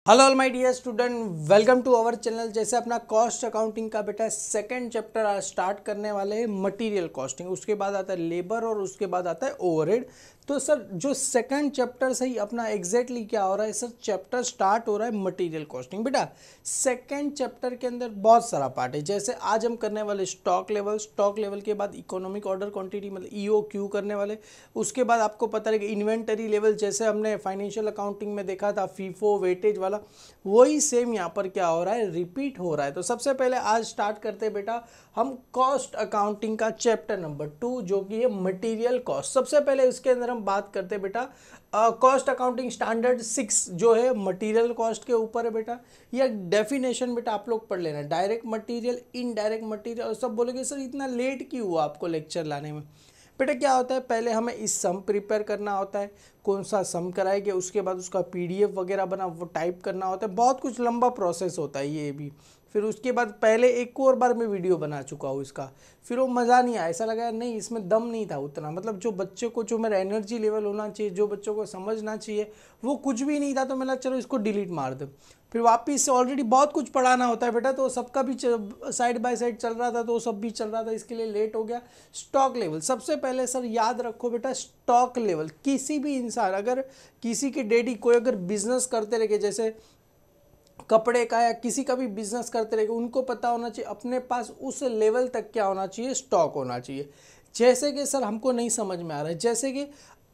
Hello all my dear student, welcome to our channel. जैसे अपना cost accounting का बेटा सेकंड चैप्टर आज स्टार्ट करने वाले हैं मटेरियल कॉस्टिंग, उसके बाद आता है लेबर और उसके बाद आता है ओवरहेड। तो सर जो सेकंड चैप्टर से ही अपना एग्जैक्टली क्या हो रहा है सर, चैप्टर स्टार्ट हो रहा है मटेरियल कॉस्टिंग। बेटा सेकंड चैप्टर के अंदर बहुत सारा पार्ट है। जैसे आज हम करने वाले स्टॉक लेवल के बाद इकोनॉमिक ऑर्डर क्वांटिटी मतलब EOQ करने वाले। उसके बाद आपको पता है कि इन्वेंटरी लेवल, जैसे हमने फाइनेंशियल अकाउंटिंग में देखा था फीफो वेटेज वाला, वही सेम यहाँ पर क्या हो रहा है, रिपीट हो रहा है। तो सबसे पहले आज स्टार्ट करते हैं बेटा हम कॉस्ट अकाउंटिंग का चैप्टर नंबर 2 जो कि है मटेरियल कॉस्ट। सबसे पहले इसके अंदर हम बात करते हैं बेटा कॉस्ट अकाउंटिंग स्टैंडर्ड 6 जो है मटेरियल कॉस्ट के ऊपर है बेटा। यह डेफिनेशन बेटा आप लोग पढ़ लेना, डायरेक्ट मटेरियल, इनडायरेक्ट मटेरियल। और सब बोलोगे सर इतना लेट क्यों हुआ आपको लेक्चर लाने में। बेटा क्या होता है, पहले हमें इस सम प्रिपेयर करना होता है, कौन सा सम कराएंगे, उसके बाद उसका PDF वगैरह बना वो टाइप करना होता है, बहुत कुछ लंबा प्रोसेस होता है ये भी। फिर उसके बाद पहले एक और बार मैं वीडियो बना चुका हूँ इसका, फिर वो मज़ा नहीं आया, ऐसा लगा नहीं इसमें दम नहीं था उतना, मतलब जो बच्चे को जो मेरा एनर्जी लेवल होना चाहिए, जो बच्चों को समझना चाहिए वो कुछ भी नहीं था। तो मैंने चलो इसको डिलीट मार दो। फिर वापिस से ऑलरेडी बहुत कुछ पढ़ाना होता है बेटा, तो सबका भी साइड बाय साइड चल रहा था, तो सब भी चल रहा था, इसके लिए लेट हो गया। स्टॉक लेवल सबसे पहले सर याद रखो बेटा, स्टॉक लेवल किसी भी इंसान, अगर किसी के डैडी कोई अगर बिजनेस करते रहे, जैसे कपड़े का या किसी का भी बिजनेस करते रहे, उनको पता होना चाहिए अपने पास उस लेवल तक क्या होना चाहिए, स्टॉक होना चाहिए। जैसे कि सर हमको नहीं समझ में आ रहा है, जैसे कि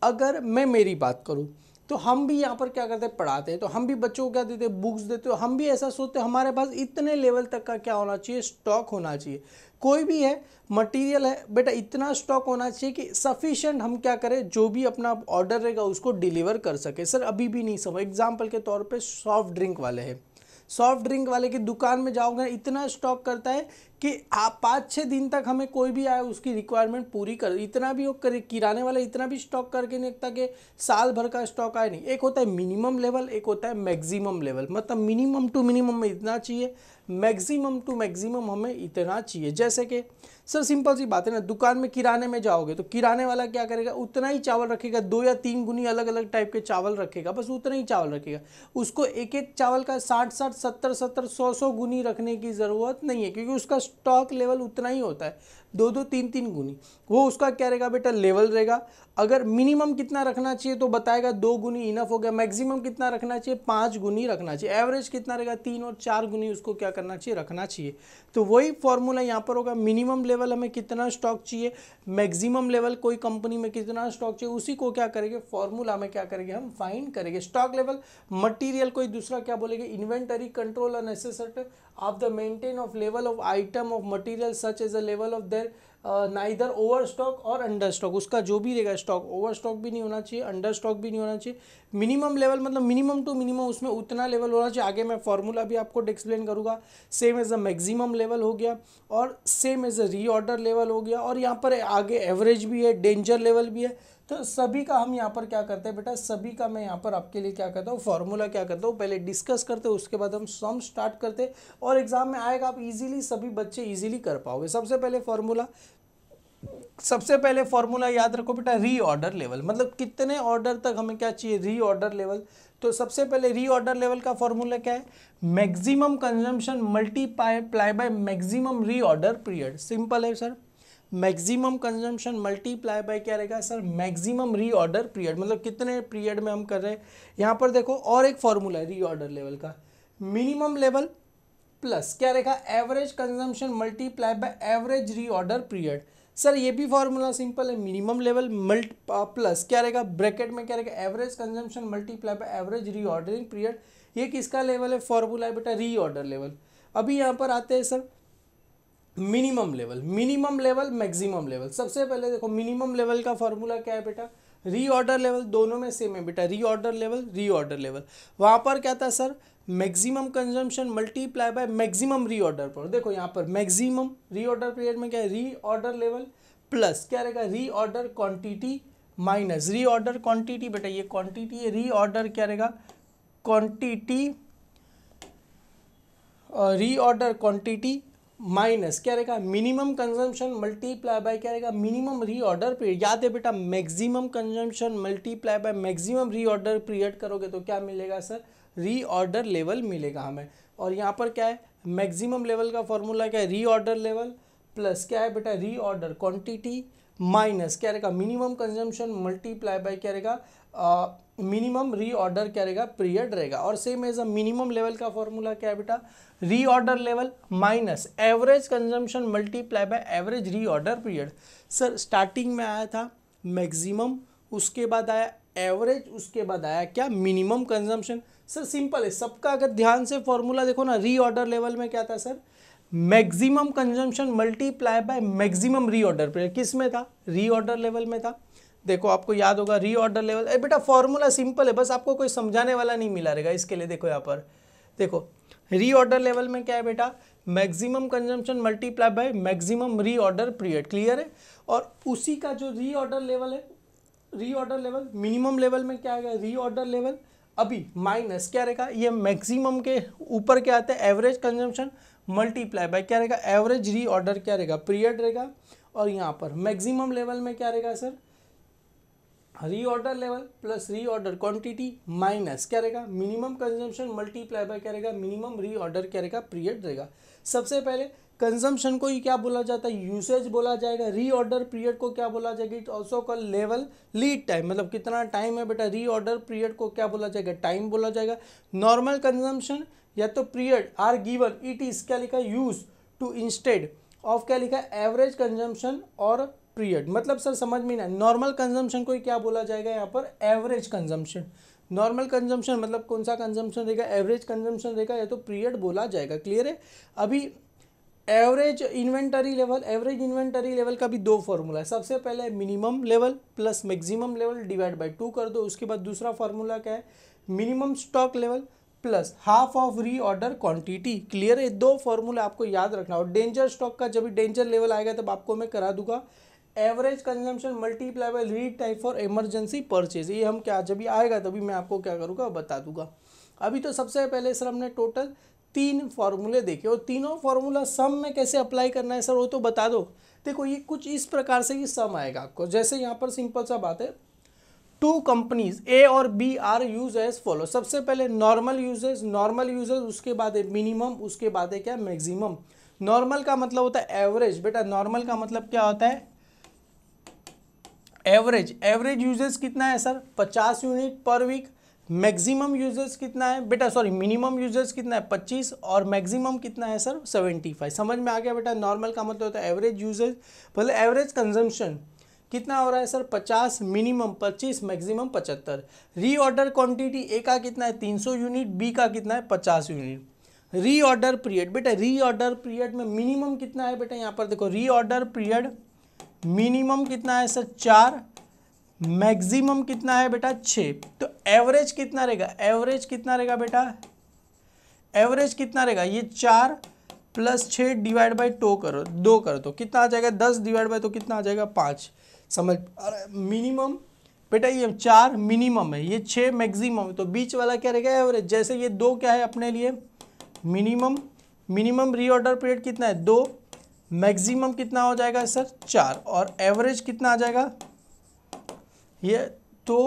अगर मैं मेरी बात करूं तो हम भी यहाँ पर क्या करते हैं, पढ़ाते हैं, तो हम भी बच्चों को क्या देते हैं, बुक्स देते हो, हम भी ऐसा सोचते हैं हमारे पास इतने लेवल तक का क्या होना चाहिए, स्टॉक होना चाहिए। कोई भी है मटेरियल है बेटा, इतना स्टॉक होना चाहिए कि सफिशिएंट हम क्या करें, जो भी अपना ऑर्डर रहेगा उसको डिलीवर कर सके। सर अभी भी नहीं समझ, एग्जाम्पल के तौर पर सॉफ्ट ड्रिंक वाले हैं, सॉफ्ट ड्रिंक वाले की दुकान में जाओगे इतना स्टॉक करता है कि आप 5-6 दिन तक हमें कोई भी आए उसकी रिक्वायरमेंट पूरी कर, इतना भी वो करे। किराने वाला इतना भी स्टॉक करके नहीं रखता कि साल भर का स्टॉक आए नहीं। एक होता है मिनिमम लेवल, एक होता है मैक्सिमम लेवल, मतलब मिनिमम टू मिनिमम में इतना चाहिए, मैक्सिमम टू मैक्सिमम हमें इतना चाहिए। जैसे कि सर सिंपल सी बात है ना, दुकान में किराने में जाओगे तो किराने वाला क्या करेगा, उतना ही चावल रखेगा, 2 या 3 गुनी अलग अलग टाइप के चावल रखेगा, बस उतना ही चावल रखेगा। उसको एक एक चावल का 60-60, 70-70, 100-100 गुनी रखने की ज़रूरत नहीं है, क्योंकि उसका स्टॉक लेवल उतना ही होता है, 2-2, 3-3 गुनी। वो उसका क्या रहेगा बेटा, लेवल रहेगा। अगर मिनिमम कितना रखना चाहिए तो बताएगा 2 गुनी इनफ हो गया, मैक्सिमम कितना रखना चाहिए, 5 गुनी रखना चाहिए, एवरेज कितना रहेगा, 3 और 4 गुनी उसको क्या करना चाहिए, रखना चाहिए। तो वही फॉर्मूला यहाँ पर होगा, मिनिमम लेवल हमें कितना स्टॉक चाहिए, मैक्सिमम लेवल कोई कंपनी में कितना स्टॉक चाहिए, उसी को क्या करेंगे, फॉर्मूला में क्या करेंगे, हम फाइंड करेंगे। स्टॉक लेवल मटेरियल, कोई दूसरा क्या बोलेंगे, इन्वेंटरी कंट्रोल और necessity of the maintain of level of item of material such as a level of their neither over stock और अंडर स्टॉक। उसका जो भी रहेगा स्टॉक, ओवर स्टॉक भी नहीं होना चाहिए, अंडर स्टॉक भी नहीं होना चाहिए। मिनिमम लेवल मतलब मिनिमम टू मिनिमम, उसमें उतना लेवल होना चाहिए। आगे मैं फॉर्मूला भी आपको एक्सप्लेन करूंगा। Same as a maximum level हो गया और same as a reorder level हो गया, और यहाँ पर आगे एवरेज भी है, डेंजर लेवल भी है। तो सभी का हम यहाँ पर क्या करते हैं बेटा, सभी का मैं यहाँ पर आपके लिए क्या करता हूँ, फॉर्मूला क्या करता हूँ, पहले डिस्कस करते हैं, उसके बाद हम सम स्टार्ट करते हैं, और एग्जाम में आएगा आप इजीली, सभी बच्चे इजीली कर पाओगे। सबसे पहले फॉर्मूला याद रखो बेटा, रीऑर्डर लेवल, मतलब कितने ऑर्डर तक हमें क्या चाहिए, रीऑर्डर लेवल। तो सबसे पहले रीऑर्डर लेवल का फॉर्मूला क्या है, maximum consumption multiply by maximum reorder period. Simple है sir, maximum consumption multiply by क्या रहेगा सर, मैक्सिमम रीऑर्डर पीरियड, मतलब कितने पीरियड में हम कर रहे हैं। यहाँ पर देखो और एक फॉर्मूला है रीऑर्डर लेवल का, मिनिमम लेवल प्लस क्या रहेगा, average consumption multiply by average reorder period. Sir ये भी फॉर्मूला सिंपल है, मिनिमम लेवल प्लस क्या रहेगा, ब्रैकेट में क्या रहेगा, average consumption multiply by average reordering period. ये किसका लेवल है, फॉर्मूला है बेटा रीऑर्डर लेवल। अभी यहाँ पर आते हैं sir minimum level maximum level. सबसे पहले देखो मिनिमम लेवल का फॉर्मूला क्या है बेटा, रीऑर्डर लेवल, दोनों में सेम है बेटा, रीऑर्डर लेवल। वहां पर क्या था sir, maximum consumption multiply by maximum reorder पर। देखो यहाँ पर मैक्सिमम रीऑर्डर पीरियड में क्या है, रीऑर्डर लेवल प्लस क्या रहेगा, reorder quantity minus reorder quantity. बेटा ये क्वांटिटी है, रीऑर्डर क्या रहेगा, क्वांटिटी, रीऑर्डर क्वांटिटी माइनस क्या रहेगा, मिनिमम कंजम्पशन मल्टीप्लाई बाय क्या रहेगा, मिनिमम रीऑर्डर पीरियड। याद है बेटा, maximum consumption multiply by maximum reorder period करोगे तो क्या मिलेगा सर, रीऑर्डर लेवल मिलेगा हमें। और यहाँ पर क्या है, मैक्सिमम लेवल का फॉर्मूला क्या है, रीऑर्डर लेवल प्लस क्या है बेटा, रीऑर्डर क्वांटिटी माइनस क्या रहेगा, मिनिमम कंजम्पशन मल्टीप्लाई बाय क्या रहेगा, मिनिमम रीऑर्डर क्या रहेगा, पीरियड रहेगा। और same as a minimum level का फॉर्मूला क्या है बेटा, reorder level minus average consumption multiply by average reorder period. Sir starting में आया था मैक्सिमम, उसके बाद आया एवरेज, उसके बाद आया क्या, मिनिमम कंजम्पशन। सर सिंपल है सबका, अगर ध्यान से फॉर्मूला देखो ना, रीऑर्डर लेवल में क्या था sir, maximum consumption multiply by maximum reorder period. किस में था, रीऑर्डर लेवल में था। देखो आपको याद होगा रीऑर्डर लेवल, बेटा फॉर्मूला सिंपल है, बस आपको कोई समझाने वाला नहीं मिला रहेगा इसके लिए। देखो यहाँ पर देखो रीऑर्डर लेवल में क्या है बेटा, maximum consumption multiply by maximum reorder period, clear है। और उसी का जो रीऑर्डर लेवल है, रीऑर्डर लेवल मिनिमम लेवल में क्या आएगा, रीऑर्डर लेवल अभी माइनस क्या रहेगा, ये मैक्सिमम के ऊपर क्या आता है, एवरेज कंजम्पशन मल्टीप्लाई बाय क्या रहेगा, एवरेज रीऑर्डर क्या रहेगा, पीरियड रहेगा। और यहाँ पर मैक्सिमम लेवल में क्या रहेगा sir, reorder level plus reorder quantity minus क्या रहेगा, मिनिमम कंजम्पशन मल्टीप्लाई बाय क्या रहेगा, मिनिमम रीऑर्डर क्या रहेगा, पीरियड रहेगा। सबसे पहले कंजम्पशन को ही क्या बोला जाता है, यूसेज बोला जाएगा। रीऑर्डर पीरियड को क्या बोला जाएगा, it also call level lead time, मतलब कितना टाइम है बेटा, रीऑर्डर पीरियड को क्या बोला जाएगा, टाइम बोला जाएगा। नॉर्मल कंजम्पशन या तो period are given, it is क्या लिखा, यूज टू इंस्टेड ऑफ क्या लिखा, एवरेज कंजम्पशन और पीरियड। मतलब सर समझ में ना, नॉर्मल कंजम्पशन को क्या बोला जाएगा यहाँ पर, एवरेज कंजम्पशन। नॉर्मल कंजम्पशन मतलब कौन सा कंजम्पशन रहेगा, एवरेज कंजम्पशन रहेगा, या तो पीरियड बोला जाएगा, क्लियर है। अभी average inventory level, average inventory level का भी दो फॉर्मूला है। सबसे पहले minimum level plus maximum level divide by 2 कर दो। उसके बाद दूसरा फॉर्मूला क्या है, minimum stock level plus half of reorder quantity, clear है। दो फॉर्मूला आपको याद रखना। और डेंजर स्टॉक का जब डेंजर लेवल आएगा तब आपको मैं करा दूंगा, average consumption multiply bye lead time for emergency purchase. ये हम क्या, जब ये आएगा तभी मैं आपको क्या करूँगा, बता दूंगा। अभी तो सबसे पहले सर हमने टोटल 3 फॉर्मूले देखे, और तीनों फॉर्मूला सम में कैसे अप्लाई करना है सर वो तो बता दो। देखो ये कुछ इस प्रकार से ही सम आएगा आपको, जैसे यहाँ पर सिंपल सा बात है, 2 कंपनीज ए और B are use as follow. सबसे पहले नॉर्मल यूजेज, नॉर्मल यूजेज, उसके बाद है मिनिमम, उसके बाद है क्या, मैक्सिमम। नॉर्मल का मतलब होता है एवरेज, बेटा नॉर्मल का मतलब क्या होता है, एवरेज। एवरेज यूजेस कितना है sir, 50 unit per week. Maximum usages कितना है बेटा, सॉरी मिनिमम यूजेस कितना है, 25, और मैक्सिमम कितना है सर, 75। समझ में आ गया बेटा। नॉर्मल का मतलब होता है एवरेज यूजेज, मतलब एवरेज कंजम्पशन कितना हो रहा है sir, 50, minimum 25, maximum 75। Reorder quantity A का कितना है, 300 यूनिट, बी का कितना है, 50 यूनिट। रीऑर्डर पीरियड, बेटा रीऑर्डर पीरियड में मिनिमम कितना है बेटा, यहाँ पर देखो रीऑर्डर पीरियड मिनिमम कितना है सर, 4, मैक्सिमम कितना है बेटा, 6। तो एवरेज कितना रहेगा, एवरेज कितना रहेगा बेटा, एवरेज कितना रहेगा, ये 4 + 6 डिवाइड बाई 2 करो, 2 कर दो, कितना आ जाएगा, 10 डिवाइड बाई तो कितना आ जाएगा, 5। समझ, मिनिमम बेटा ये 4 मिनिमम है, ये 6 मैक्सिमम है, तो बीच वाला क्या रहेगा, एवरेज। जैसे ये 2 क्या है अपने लिए मिनिमम, मिनिमम रीऑर्डर पीरियड कितना है, 2, मैक्सिमम कितना हो जाएगा सर, 4, और एवरेज कितना आ जाएगा, ये 2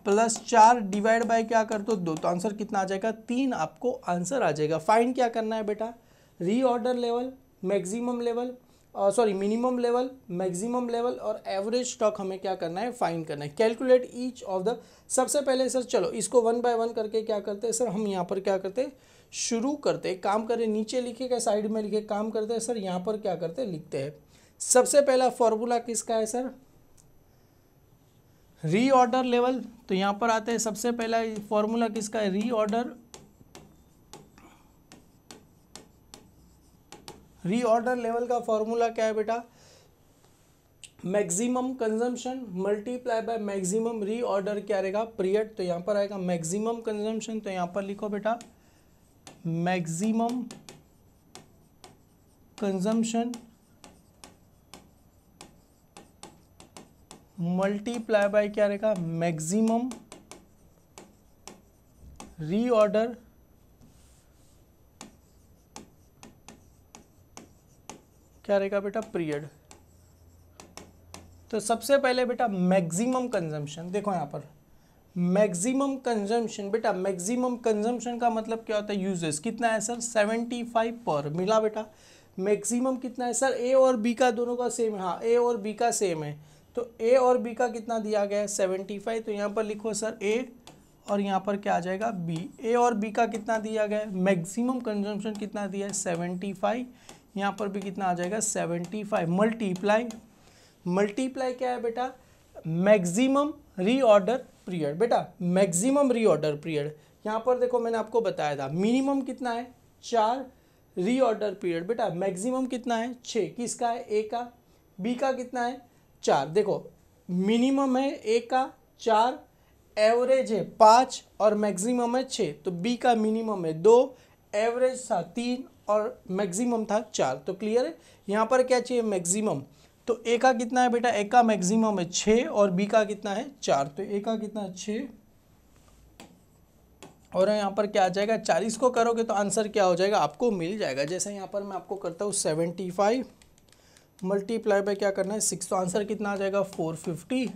+ 4 डिवाइड बाय क्या कर दो, 2, तो आंसर कितना आ जाएगा, 3 आपको आंसर आ जाएगा। फाइंड क्या करना है बेटा, reorder level, maximum level, sorry minimum level, maximum level और एवरेज स्टॉक हमें क्या करना है, फाइंड करना है। कैलकुलेट ईच ऑफ द, सबसे पहले सर चलो इसको 1 बाय 1 करके क्या करते हैं सर, हम यहाँ पर क्या करते हैं, शुरू करते हैं, काम करें, नीचे लिखे क्या साइड में लिखे, काम करते हैं सर, यहाँ पर क्या करते हैं, लिखते हैं। सबसे पहला फॉर्मूला किसका है सर, रीऑर्डर लेवल, तो यहाँ पर आते हैं, सबसे पहला फॉर्मूला किसका है, रीऑर्डर, रीऑर्डर लेवल का फॉर्मूला क्या है बेटा, maximum consumption multiply by maximum reorder क्या रहेगा, पीरियड। तो यहाँ पर आएगा मैक्सिमम कंजम्पशन, तो यहाँ पर लिखो बेटा मैक्सिमम कंजम्पशन मल्टीप्लाई बाय क्या रहेगा, मैक्सिमम रीऑर्डर क्या रहेगा बेटा, पीरियड। तो सबसे पहले बेटा मैक्सिमम कंजम्पशन, देखो यहाँ पर मैक्सिमम कंजम्पशन, बेटा मैक्सिमम कंजम्पशन का मतलब क्या होता है, यूजेस कितना है सर 75 पर, मिला बेटा। मैक्सिमम कितना है सर, ए और बी का दोनों का सेम है, हाँ ए और बी का सेम है, तो ए और बी का कितना दिया गया है 75, तो यहाँ पर लिखो सर ए और यहाँ पर क्या आ जाएगा बी। ए और बी का कितना दिया गया है, मैक्सिमम कंजम्पशन कितना दिया है 75, यहाँ पर भी कितना आ जाएगा 75, मल्टीप्लाई क्या है बेटा, मैक्सिमम रीऑर्डर पीरियड, बेटा मैक्सिमम रीऑर्डर पीरियड। यहाँ पर देखो मैंने आपको बताया था मिनिमम कितना है 4 रीऑर्डर पीरियड, बेटा मैक्सिमम कितना है 6, किसका है ए का, बी का कितना है 4, देखो मिनिमम है ए का 4, एवरेज है 5 और मैक्सिमम है 6, तो बी का मिनिमम है 2, एवरेज था 3 और मैक्सिमम था 4, तो क्लियर है। यहाँ पर क्या चाहिए मैक्सिमम, तो ए का कितना है बेटा, ए का मैक्सिमम है 6 और बी का कितना है 4, तो ए का कितना है 6 और यहाँ पर क्या आ जाएगा 4, इसको करोगे तो आंसर क्या हो जाएगा आपको मिल जाएगा। जैसे यहाँ पर मैं आपको करता हूँ 75 मल्टीप्लाई बाय क्या करना है 6, तो आंसर कितना आ जाएगा 450,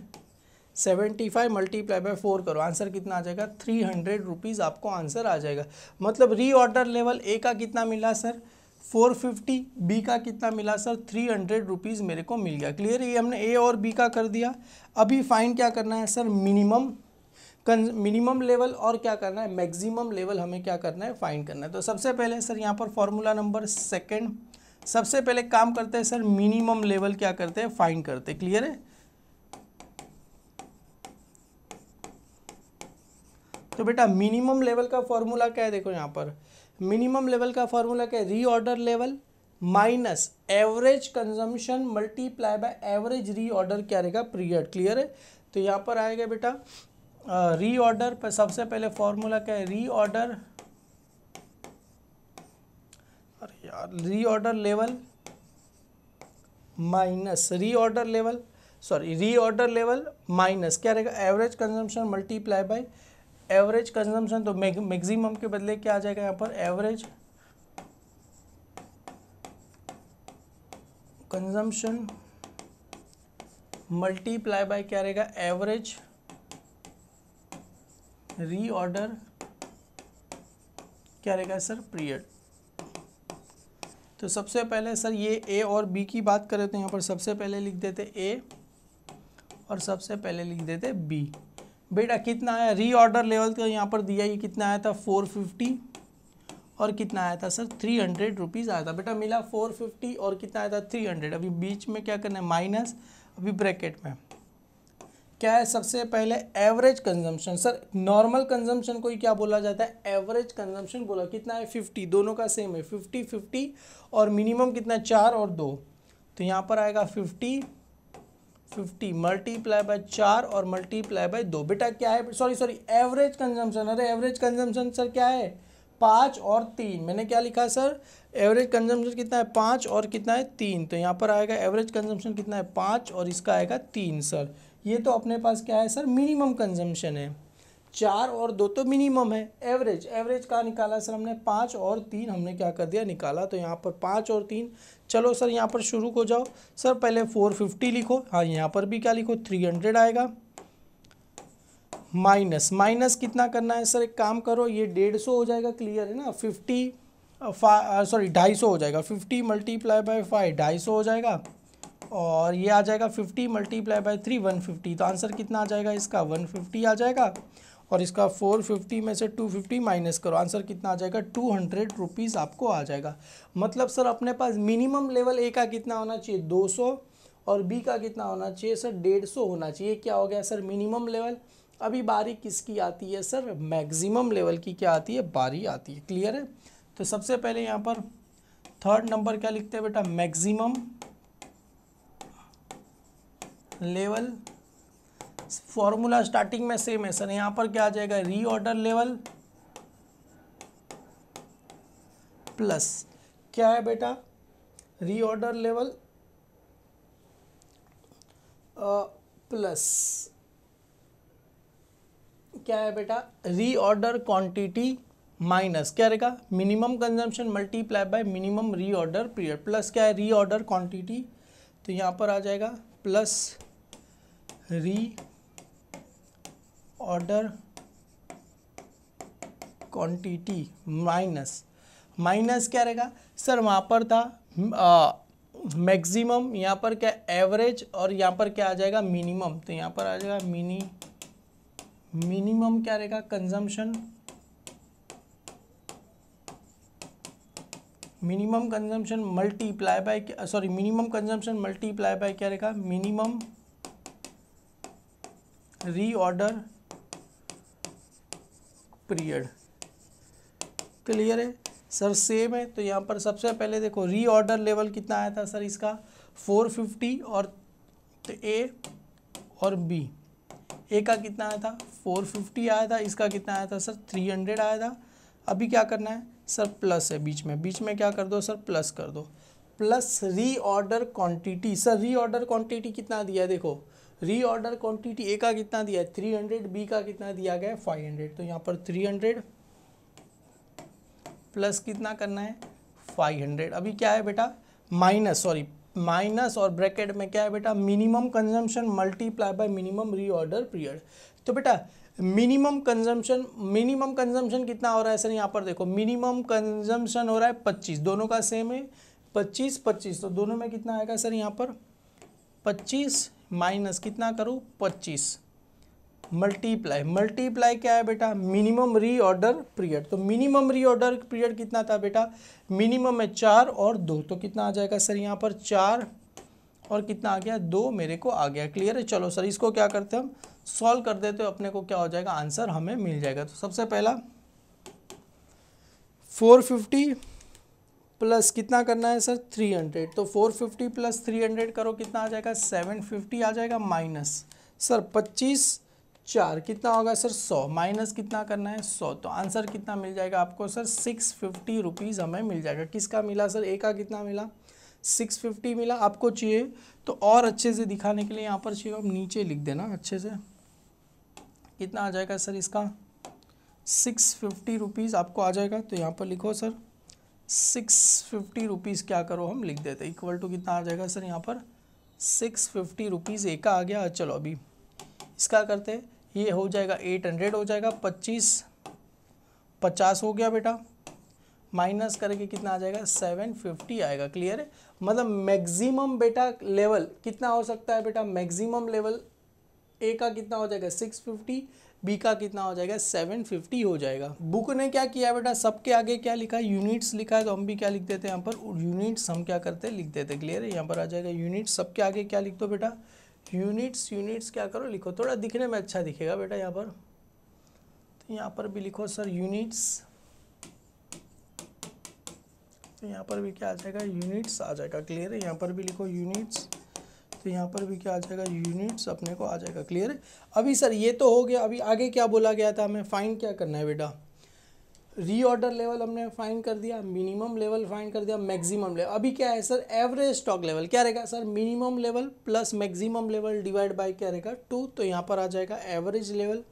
75 मल्टीप्लाई बाय 4 करो, आंसर कितना आ जाएगा 300 रुपीज़ आपको आंसर आ जाएगा। मतलब रीऑर्डर लेवल ए का कितना मिला सर 450, बी का कितना मिला सर 300 रुपीज़ मेरे को मिल गया। क्लियर है, ये हमने ए और बी का कर दिया। अभी फाइंड क्या करना है सर, मिनिमम लेवल और क्या करना है मैक्सिमम लेवल, हमें क्या करना है फाइंड करना है। तो सबसे पहले सर यहाँ पर फॉर्मूला नंबर सेकंड, सबसे पहले काम करते हैं सर मिनिमम लेवल क्या करते हैं फाइंड करते हैं। क्लियर है, तो बेटा मिनिमम लेवल का फॉर्मूला क्या है, देखो यहाँ पर मिनिमम लेवल का फॉर्मूला क्या है, reorder level minus average consumption multiply by average reorder क्या रहेगा पीरियड। क्लियर है, तो यहाँ पर आएगा बेटा रीऑर्डर पर सबसे पहले फॉर्मूला क्या है, रीऑर्डर, अरे यार reorder level minus reorder level minus क्या रहेगा average consumption multiply by average consumption, तो मैक्सिमम के बदले क्या आ जाएगा यहाँ पर एवरेज कंजम्पशन मल्टीप्लाई बाय क्या रहेगा एवरेज रीऑर्डर क्या रहेगा सर पीरियड। तो सबसे पहले सर ये ए और बी की बात करें तो यहाँ पर सबसे पहले लिख देते ए और सबसे पहले लिख देते बी। बेटा कितना आया रीऑर्डर लेवल, तो यहाँ पर दिया ही कितना आया था 450 और कितना आया था सर 300 रुपीज़ आया था। बेटा मिला 450 और कितना आया था 300, अभी बीच में क्या करना है माइनस, अभी ब्रैकेट में क्या है सबसे पहले average consumption, sir normal consumption को ही क्या बोला जाता है एवरेज कंजम्पशन बोला, कितना है 50, दोनों का सेम है 50 और मिनिमम कितना है 4 और 2, तो यहाँ पर आएगा 50 मल्टीप्लाई बाय 4 और मल्टीप्लाई बाय 2। बेटा क्या है सॉरी एवरेज कंजम्पशन, अरे एवरेज कंजम्पशन सर क्या है 5 और 3, मैंने क्या लिखा सर एवरेज कंजम्पशन कितना है 5 और कितना है 3, तो यहाँ पर आएगा एवरेज कंजम्पशन कितना है 5 और इसका आएगा 3 सर। ये तो अपने पास क्या है सर मिनिमम कंजम्पशन है, 4 और 2 तो मिनिमम है, एवरेज का निकाला सर हमने 5 और 3 हमने क्या कर दिया निकाला, तो यहाँ पर 5 और 3, चलो सर यहाँ पर शुरू हो जाओ सर, पहले 450 लिखो, हाँ यहाँ पर भी क्या लिखो 300 आएगा, माइनस कितना करना है सर, एक काम करो ये 150 हो जाएगा, क्लियर है ना 250 हो जाएगा, 50 मल्टीप्लाई बाय 5 250 हो जाएगा और ये आ जाएगा 50 मल्टीप्लाई बाय 3 150, तो आंसर कितना आ जाएगा इसका 150 आ जाएगा और इसका 450 में से 250 माइनस करो, आंसर कितना आ जाएगा 200 रुपीज़ आपको आ जाएगा। मतलब सर अपने पास मिनिमम लेवल ए का कितना होना चाहिए 200 और बी का कितना होना चाहिए सर 150 होना चाहिए, क्या हो गया सर मिनिमम लेवल। अभी बारी किसकी आती है सर मैक्सिमम लेवल की क्या आती है बारी आती है। क्लियर है, तो सबसे पहले यहाँ पर थर्ड नंबर क्या लिखते हैं बेटा मैक्सिमम लेवल, फॉर्मूला स्टार्टिंग में सेम है सर, यहाँ पर क्या आ जाएगा रीऑर्डर लेवल प्लस क्या है बेटा रीऑर्डर लेवल प्लस क्या है बेटा रीऑर्डर क्वांटिटी माइनस क्या रहेगा minimum consumption multiply bye minimum reorder period, plus क्या है रीऑर्डर क्वांटिटी, तो यहाँ पर आ जाएगा प्लस ऑर्डर क्वांटिटी माइनस क्या रहेगा सर, वहाँ पर था मैक्सिमम, यहाँ पर क्या एवरेज, और यहाँ पर क्या आ जाएगा मिनिमम। तो यहाँ पर आ जाएगा मिनिमम क्या रहेगा consumption, minimum consumption multiply bye, sorry minimum consumption multiply by क्या रहेगा मिनिमम रीऑर्डर पीरियड। क्लियर है सर, सेम है। तो यहाँ पर सबसे पहले देखो रीऑर्डर लेवल कितना आया था सर इसका 450, और तो ए और बी, ए का कितना आया था 450 आया था, इसका कितना आया था सर 300 आया था। अभी क्या करना है सर, प्लस है बीच में क्या कर दो सर, प्लस कर दो, plus reorder quantity. Sir reorder quantity कितना दिया है, देखो रीऑर्डर क्वांटिटी ए का कितना दिया है 300, बी का कितना दिया गया है 500। तो यहाँ पर 300 प्लस कितना करना है 500। अभी क्या है बेटा माइनस और ब्रैकेट में क्या है बेटा minimum consumption multiply bye minimum reorder period. तो बेटा मिनिमम कंजम्पशन कितना हो रहा है सर, यहाँ पर देखो मिनिमम कंजम्पशन हो रहा है 25, दोनों का सेम है 25, तो दोनों में कितना आएगा सर यहाँ पर 25 माइनस कितना करूँ 25 मल्टीप्लाई क्या है बेटा मिनिमम रीऑर्डर पीरियड। तो मिनिमम रीऑर्डर पीरियड कितना था बेटा, मिनिमम में 4 और 2, तो कितना आ जाएगा सर यहाँ पर 4 और कितना आ गया 2 मेरे को आ गया। क्लियर है, चलो सर इसको क्या करते हैं हम सॉल्व कर देते हो, अपने को क्या हो जाएगा आंसर हमें मिल जाएगा। तो सबसे पहला 450 प्लस कितना करना है सर 300, तो 450 प्लस 300 करो कितना आ जाएगा 750 आ जाएगा, माइनस सर 25 4 कितना होगा सर 100, माइनस कितना करना है 100, तो आंसर कितना मिल जाएगा आपको सर 650 रुपीज़ हमें मिल जाएगा। किसका मिला सर, ए का कितना मिला 650 मिला। आपको चाहिए तो और अच्छे से दिखाने के लिए यहाँ पर चाहिए हम नीचे लिख देना अच्छे से, कितना आ जाएगा सर इसका 650 रुपीज़ आपको आ जाएगा। तो यहाँ पर लिखो सर 650 रुपीज़ क्या करो हम लिख देते इक्वल टू कितना आ जाएगा सर यहाँ पर 650 रुपीज़ ए का आ गया। चलो अभी इसका करते हैं, ये हो जाएगा 800 हो जाएगा, 50 हो गया बेटा, माइनस करके कितना आ जाएगा 750 आएगा। क्लियर है, मतलब मैक्सिमम बेटा लेवल कितना हो सकता है बेटा, मैक्सिमम लेवल ए का कितना हो जाएगा 650, बी का कितना हो जाएगा 750 हो जाएगा। बुक ने क्या किया बेटा, सबके आगे क्या लिखा है यूनिट्स लिखा है, तो हम भी क्या लिख देते हैं यहाँ पर यूनिट्स, हम क्या करते हैं लिख देते हैं। क्लियर है, यहाँ पर आ जाएगा यूनिट्स, सबके आगे क्या लिख दो बेटा यूनिट्स क्या करो लिखो, थोड़ा दिखने में अच्छा दिखेगा बेटा यहाँ पर। तो यहाँ पर भी लिखो सर यूनिट्स, तो यहाँ पर भी क्या आ जाएगा यूनिट्स आ जाएगा। क्लियर है, यहाँ पर भी लिखो यूनिट्स, तो यहाँ पर भी क्या आ जाएगा यूनिट्स अपने को आ जाएगा। क्लियर है, अभी सर ये तो हो गया, अभी आगे क्या बोला गया था हमें फाइंड क्या करना है बेटा, रीऑर्डर लेवल हमने फाइंड कर दिया, मिनिमम लेवल फाइंड कर दिया, मैक्सिमम लेवल। अभी क्या है सर एवरेज स्टॉक लेवल क्या रहेगा sir, minimum level plus maximum level divide by क्या रहेगा 2, तो यहाँ पर आ जाएगा एवरेज लेवल।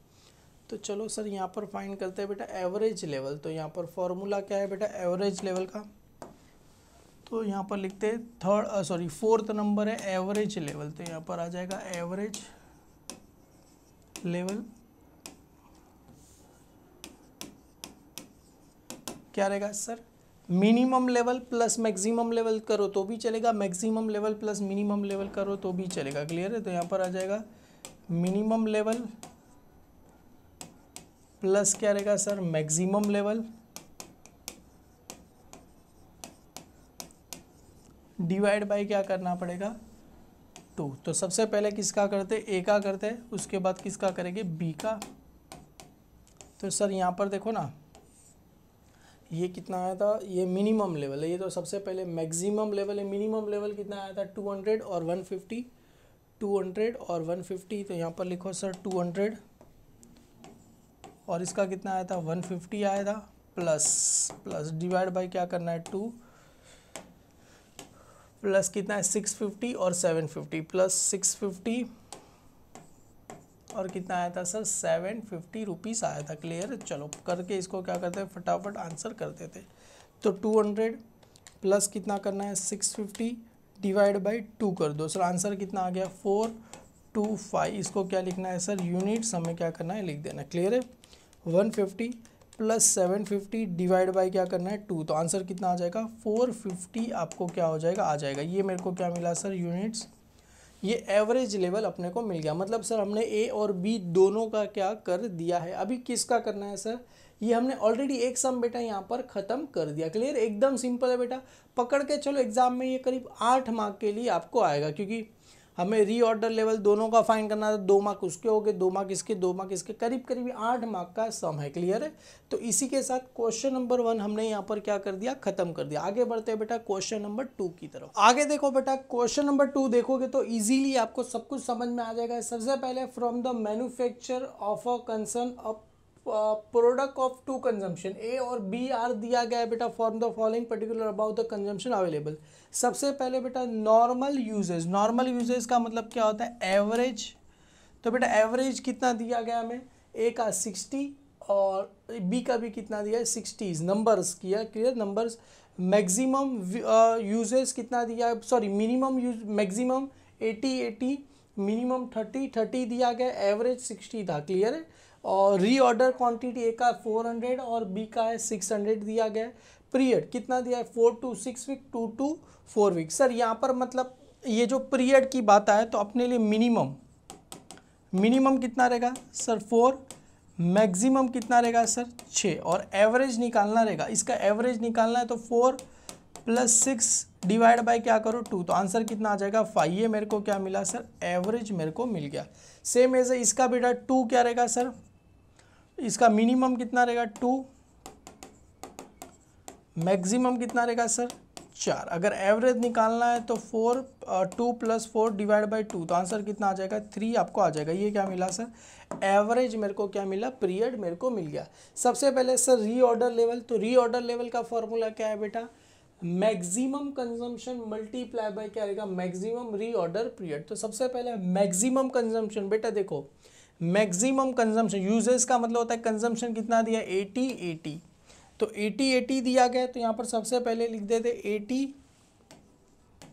तो चलो सर यहाँ पर फाइंड करते हैं बेटा एवरेज लेवल। तो यहाँ पर फॉर्मूला क्या है बेटा एवरेज लेवल का, तो यहाँ पर लिखते हैं फोर्थ नंबर है एवरेज लेवल। तो यहाँ पर आ जाएगा एवरेज लेवल क्या रहेगा sir, minimum level plus maximum level करो तो भी चलेगा, maximum level plus minimum level करो तो भी चलेगा। क्लियर है, तो यहाँ पर आ जाएगा मिनिमम लेवल प्लस क्या रहेगा sir maximum level divide by क्या करना पड़ेगा 2। तो सबसे पहले किसका करते ए का करते हैं, उसके बाद किसका करेंगे बी का। तो सर यहाँ पर देखो ना ये कितना आया था, ये मिनिमम लेवल है, ये तो सबसे पहले मैक्सिमम लेवल है। मिनिमम लेवल कितना आया था 200 और 150, 200 और 150। तो यहाँ पर लिखो सर 200 और इसका कितना आया था 150 आया था, प्लस डिवाइड बाय क्या करना है 2, प्लस कितना है 650 और 750, प्लस 650 और कितना आया था सर 750 रुपीज़ आया था। क्लियर है, चलो करके इसको क्या करते हैं फटाफट आंसर करते थे। तो 200 प्लस कितना करना है 650 डिवाइड बाय 2 कर दो, सर आंसर कितना आ गया 125, इसको क्या लिखना है सर, यूनिट्स हमें क्या करना है, लिख देना। क्लियर है। 150 प्लस 750 डिवाइड बाई क्या करना है 2, तो आंसर कितना आ जाएगा 450 आपको क्या हो जाएगा, आ जाएगा। ये मेरे को क्या मिला सर, यूनिट्स। ये एवरेज लेवल अपने को मिल गया। मतलब सर हमने ए और बी दोनों का क्या कर दिया है। अभी किसका करना है सर, ये हमने ऑलरेडी एक सम बेटा यहाँ पर ख़त्म कर दिया। क्लियर, एकदम सिंपल है बेटा, पकड़ के चलो। एग्जाम में ये करीब 8 मार्क के लिए आपको आएगा, क्योंकि हमें रीऑर्डर लेवल दोनों का फाइंड करना था। 2 मार्क उसके हो गए, 2 मार्क इसके, 2 मार्क इसके, करीब करीब 8 मार्क का सम है। क्लियर है। तो इसी के साथ क्वेश्चन नंबर 1 हमने यहाँ पर क्या कर दिया, खत्म कर दिया। आगे बढ़ते हैं बेटा क्वेश्चन नंबर 2 की तरफ। आगे देखो बेटा, क्वेश्चन नंबर 2 देखोगे तो इजीली आपको सब कुछ समझ में आ जाएगा। सबसे पहले, from the manufacture of a concern a product of two consumption, A और बी आर दिया गया है बेटा, form the following particular about the consumption available. सबसे पहले बेटा नॉर्मल यूजेज। नॉर्मल यूजेज का मतलब क्या होता है, एवरेज। तो बेटा एवरेज कितना दिया गया हमें, ए का 60 और बी का भी कितना दिया है 60, नंबर्स किया। Clear, numbers. मैक्सिमम यूजेज कितना दिया है, sorry minimum use, maximum 80, minimum 30 दिया गया, एवरेज 60 था। क्लियर है। और रीऑर्डर क्वांटिटी ए का 400 और बी का है 600 दिया गया है। पीरियड कितना दिया है, 4 to 6 week, 2 to 4 week. Sir यहाँ पर मतलब ये जो पीरियड की बात आए तो अपने लिए मिनिमम कितना रहेगा सर 4, मैक्सिमम कितना रहेगा सर 6, और एवरेज निकालना रहेगा। इसका एवरेज निकालना है तो 4 + 6 डिवाइड बाय क्या करो 2, तो आंसर कितना आ जाएगा 5। ये मेरे को क्या मिला सर, एवरेज मेरे को मिल गया। सेम एज इसका बेटा 2 क्या रहेगा सर, इसका मिनिमम कितना रहेगा 2, मैक्सिमम कितना रहेगा सर 4। अगर एवरेज निकालना है तो 2 + 4 डिवाइड बाई 2, तो आंसर कितना आ जाएगा 3 आपको आ जाएगा। ये क्या मिला सर, एवरेज मेरे को क्या मिला, पीरियड मेरे को मिल गया। सबसे पहले सर रीऑर्डर लेवल। तो रीऑर्डर लेवल का फॉर्मूला क्या है बेटा, मैक्सिमम कंजम्पशन मल्टीप्लाई बाय क्या रहेगा, मैक्सिमम रीऑर्डर पीरियड। तो सबसे पहले मैक्सिमम कंजम्पशन, बेटा देखो मैक्सिमम कंजम्पशन, यूजेस का मतलब होता है कंजम्पशन कितना दिया 80, तो 80 दिया गया। तो यहाँ पर सबसे पहले लिख देते 80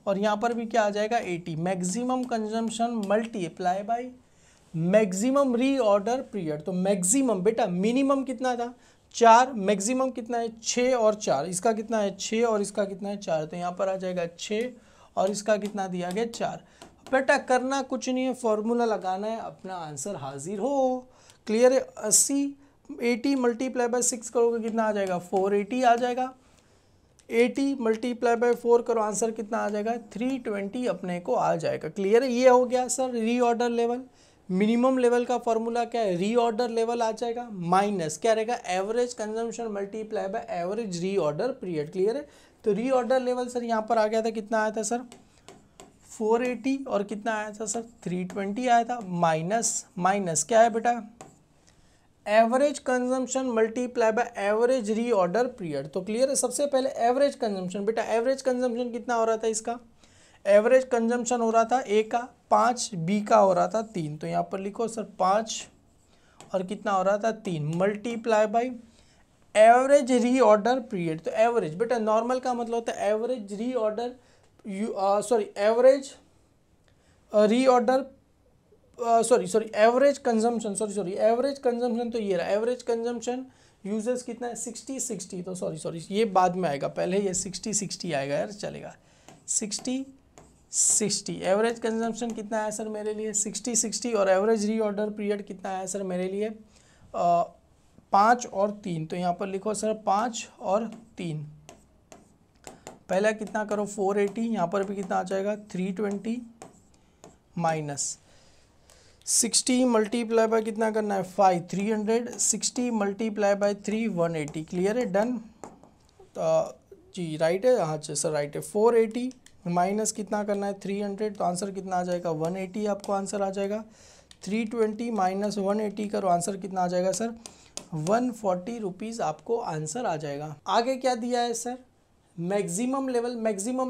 और यहाँ पर भी क्या आ जाएगा 80। Maximum consumption multiply by maximum reorder period. तो मैक्सिमम बेटा, मिनिमम कितना था 4, मैक्सिमम कितना है 6 और 4, इसका कितना है 6 और इसका कितना है 4, तो यहाँ पर आ जाएगा 6 और इसका कितना दिया गया 4। बेटा करना कुछ नहीं है, फॉर्मूला लगाना है, अपना आंसर हाजिर हो। क्लियर है। 80 मल्टीप्लाई बाय 6 करोगे कितना आ जाएगा 480 आ जाएगा। 80 मल्टीप्लाई बाय 4 करो, आंसर कितना आ जाएगा 320 अपने को आ जाएगा। क्लियर है। ये हो गया sir reorder level. Minimum level का फॉर्मूला क्या है, रीऑर्डर लेवल आ जाएगा माइनस क्या रहेगा, average consumption multiply by average reorder period. Clear है। तो रीऑर्डर लेवल सर यहाँ पर आ गया था, कितना आया था सर 480 और कितना आया था सर 320 आया था, माइनस क्या है बेटा, average consumption multiply by average reorder period. तो क्लियर है। सबसे पहले एवरेज कंजम्पशन, बेटा एवरेज कंजम्पशन कितना हो रहा था, इसका एवरेज कंजम्पशन हो रहा था ए का 5, बी का हो रहा था 3, तो यहाँ पर लिखो सर 5 और कितना हो रहा था 3, multiply by average reorder period. तो एवरेज बेटा, नॉर्मल का मतलब होता है average reorder, average reorder, average consumption, average consumption तो ये रहा, एवरेज कंजम्पशन यूजेस कितना है 60, तो सॉरी ये बाद में आएगा, पहले ये 60 आएगा यार, चलेगा 60 एवरेज कंजम्पशन कितना आया सर मेरे लिए 60 और एवरेज रीऑर्डर पीरियड कितना आया सर मेरे लिए 5 और 3, तो यहाँ पर लिखो सर 5 और 3। पहला कितना करो 480, यहाँ पर भी कितना आ जाएगा 320 माइनस 60 मल्टीप्लाई बाय कितना करना है 5, 300, 60 मल्टीप्लाई बाय 3, 180। क्लियर है, डन। जी राइट है, हाँ सर राइट है। 480 माइनस कितना करना है 300, तो आंसर कितना आ जाएगा 180 आपको आंसर आ जाएगा। 320 माइनस 180 करो, आंसर कितना आ जाएगा सर 140 रुपीज़ आपको आंसर आ जाएगा। आगे क्या दिया है सर, मैक्सिमम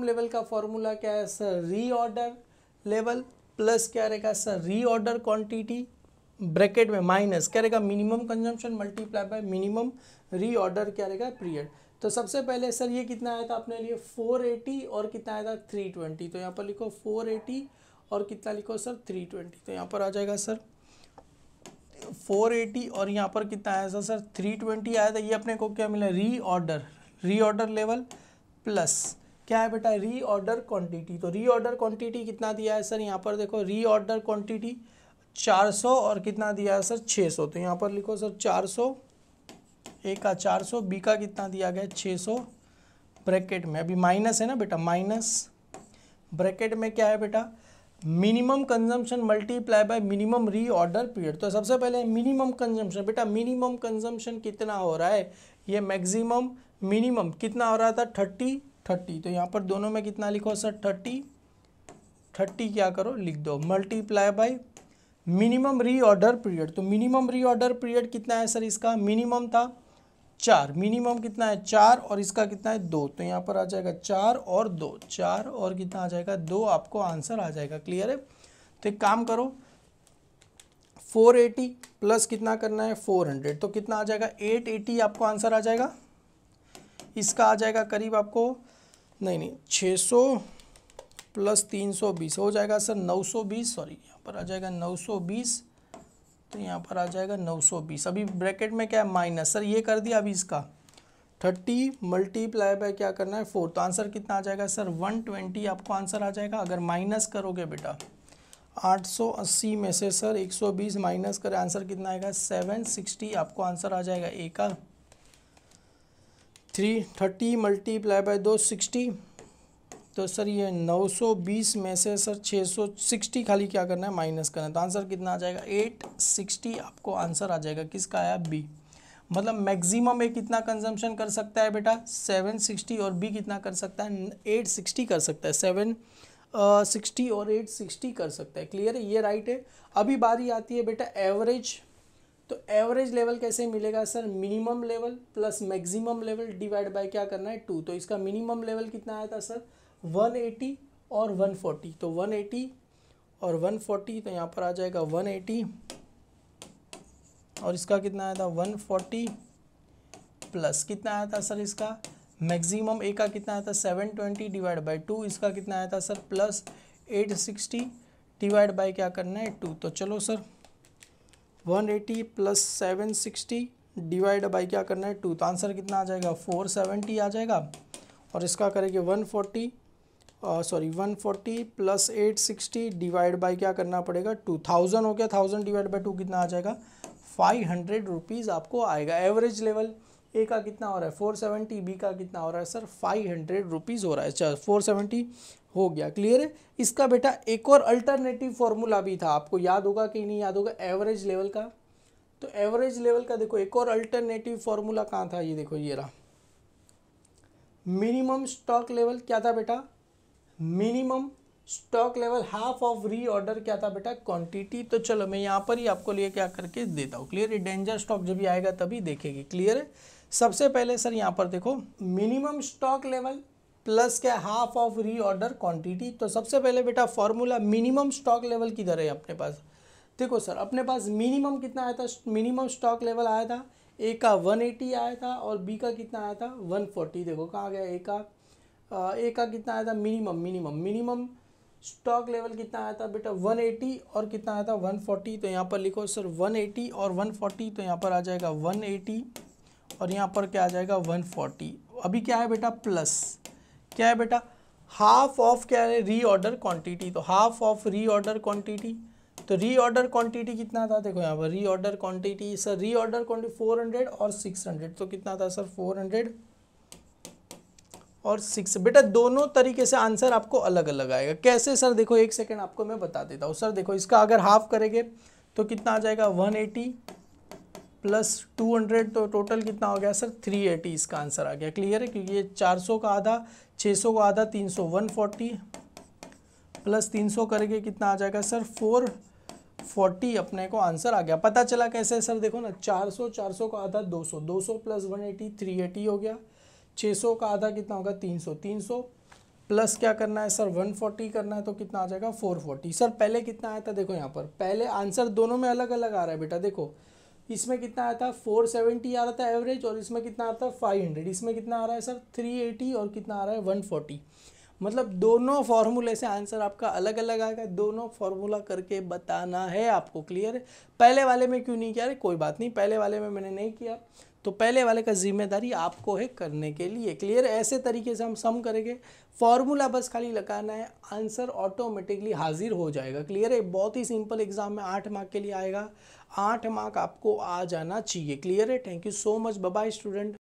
लेवल का फॉर्मूला क्या है सर, रीऑर्डर लेवल प्लस क्या रहेगा सर रीऑर्डर क्वांटिटी, ब्रैकेट में माइनस क्या रहेगा minimum consumption multiply bye minimum reorder क्या रहेगा पीरियड। तो सबसे पहले सर ये कितना आया था अपने लिए 480 और कितना आया था 320, तो यहाँ पर लिखो 480 और कितना लिखो सर 320, तो यहाँ पर आ जाएगा सर 480 और यहाँ पर कितना आया था सर 320 आया था। ये अपने को क्या मिला, रीऑर्डर लेवल प्लस क्या है बेटा, रीऑर्डर क्वांटिटी। तो रीऑर्डर क्वांटिटी कितना दिया है सर, यहाँ पर देखो रीऑर्डर क्वांटिटी 400 और कितना दिया है सर 600, तो यहाँ पर लिखो सर 400, ए का 400, बी का कितना दिया गया 600, ब्रैकेट में अभी माइनस है ना बेटा, माइनस ब्रैकेट में क्या है बेटा, minimum consumption multiply bye minimum reorder period. तो सबसे पहले मिनिमम कंजम्पशन, बेटा मिनिमम कंजम्पशन कितना हो रहा है, ये मैक्सिमम मिनिमम कितना हो रहा था 30, तो यहाँ पर दोनों में कितना लिखो सर 30 क्या करो लिख दो, multiply by minimum reorder period. तो मिनिमम रीऑर्डर पीरियड कितना है सर, इसका मिनिमम था 4, मिनिमम कितना है 4 और इसका कितना है 2, तो यहाँ पर आ जाएगा 4 और 2, 4 और कितना आ जाएगा 2, आपको आंसर आ जाएगा। क्लियर है। तो एक काम करो 480 प्लस कितना करना है 400, तो कितना आ जाएगा 880 आपको आंसर आ जाएगा। इसका आ जाएगा करीब आपको नहीं 600 प्लस 320 हो जाएगा सर 920, सॉरी यहाँ पर आ जाएगा 920, तो यहाँ पर आ जाएगा 920। अभी ब्रैकेट में क्या है माइनस, सर ये कर दिया। अभी इसका 30 मल्टीप्लाई बाय क्या करना है 4, तो आंसर कितना आ जाएगा सर 120 आपको आंसर आ जाएगा। अगर माइनस करोगे बेटा 880 में से सर 120 माइनस करें, आंसर कितना आएगा 760 आपको आंसर आ जाएगा। ए का 330 मल्टीप्लाई बाय 260, तो सर ये 920 में से सर 660 खाली क्या करना है माइनस करना है, तो आंसर कितना आ जाएगा 860 आपको आंसर आ जाएगा। किसका आया बी, मतलब मैक्सिमम ए कितना कंजम्पशन कर सकता है बेटा 760 और बी कितना कर सकता है 860 कर सकता है, 760 और 860 कर सकता है। क्लियर है, ये राइट है। अभी बारी आती है बेटा एवरेज। तो एवरेज लेवल कैसे मिलेगा sir, minimum level plus maximum level divide by क्या करना है 2, तो इसका मिनिमम लेवल कितना आया था सर 180 और 140, तो 180 और 140, तो यहाँ पर आ जाएगा 180 और इसका कितना आया था 140 प्लस कितना आया था सर इसका मैक्सिमम ए का कितना आया था 720 डिवाइड बाय 2, इसका कितना आया था सर प्लस 860 डिवाइड बाय क्या करना है 2। तो चलो सर 180 प्लस 760 डिवाइड बाय क्या करना है 2, तो आंसर कितना आ जाएगा 470 आ जाएगा। और इसका करेंगे 140 प्लस 860 डिवाइड बाय क्या करना पड़ेगा 2000 हो गया, 1000 डिवाइड बाय 2 कितना आ जाएगा 500 रुपीज़ आपको आएगा। एवरेज लेवल ए का कितना हो रहा है 470, बी का कितना हो रहा है सर 500 रुपीज़ हो रहा है। चल 470 हो गया। क्लियर है। इसका बेटा एक और अल्टरनेटिव फॉर्मूला भी था, आपको याद होगा कि नहीं याद होगा एवरेज लेवल का। तो एवरेज लेवल का देखो एक और अल्टरनेटिव फॉर्मूला कहाँ था, ये देखो ये रहा। मिनिमम स्टॉक लेवल क्या था बेटा, minimum stock level half of reorder क्या था बेटा क्वांटिटी। तो चलो मैं यहाँ पर ही आपको लिए क्या करके देता हूँ। क्लियर है, डेंजर स्टॉक जब भी आएगा तभी देखेगी। क्लियर है। सबसे पहले सर यहाँ पर देखो मिनिमम स्टॉक लेवल प्लस क्या हाफ ऑफ रीऑर्डर क्वांटिटी। तो सबसे पहले बेटा फॉर्मूला मिनिमम स्टॉक लेवल किधर है अपने पास, देखो सर अपने पास मिनिमम कितना आया था, मिनिमम स्टॉक लेवल आया था ए का 180 आया था और बी का कितना आया था 140। देखो कहाँ गया ए का कितना आया था मिनिमम स्टॉक लेवल कितना आया था बेटा 180 और कितना आया था 140। तो यहाँ पर लिखो सर 180 और 140, तो यहाँ पर आ जाएगा 180 और यहाँ पर क्या आ जाएगा 140। अभी क्या है बेटा प्लस क्या है बेटा हाफ ऑफ क्या है रीऑर्डर क्वांटिटी। तो हाफ ऑफ रीऑर्डर क्वांटिटी, तो रीऑर्डर क्वांटिटी कितना था देखो यहाँ पर reorder quantity sir reorder quantity 400 और 600। तो कितना था सर 400 और 6। बेटा दोनों तरीके से आंसर आपको अलग अलग आएगा। कैसे सर देखो एक सेकेंड आपको मैं बता देता हूँ। सर देखो इसका अगर हाफ करेंगे तो कितना आ जाएगा 180 प्लस 200, तो टोटल कितना हो गया सर 380 इसका आंसर आ गया। क्लियर है, क्योंकि ये 400 का आधा 600 का आधा 300 140 प्लस 300 करेंगे कितना आ जाएगा सर 440 अपने को आंसर आ गया। पता चला कैसे सर देखो ना 400 का आधा 200 प्लस 180 380 हो गया। 600 का आधा कितना होगा 300 प्लस क्या करना है सर 140 करना है, तो कितना आ जाएगा 440। सर पहले कितना आया था देखो यहाँ पर पहले आंसर दोनों में अलग अलग आ रहा है बेटा। देखो इसमें कितना आया था 470 आ रहा था एवरेज और इसमें कितना आता है 500। इसमें कितना आ रहा है सर 380 और कितना आ रहा है 140। मतलब दोनों फॉर्मूले से आंसर आपका अलग अलग आएगा, दोनों फॉर्मूला करके बताना है आपको। क्लियर है? पहले वाले में क्यों नहीं किया? अरे कोई बात नहीं, पहले वाले में मैंने नहीं किया तो पहले वाले का जिम्मेदारी आपको है करने के लिए। क्लियर है? ऐसे तरीके से हम सम करेंगे, फॉर्मूला बस खाली लगाना है, आंसर ऑटोमेटिकली हाजिर हो जाएगा। क्लियर है? बहुत ही सिंपल एग्जाम में 8 मार्क के लिए आएगा, 8 मार्क आपको आ जाना चाहिए। क्लियर है? Thank you so much, bye bye student.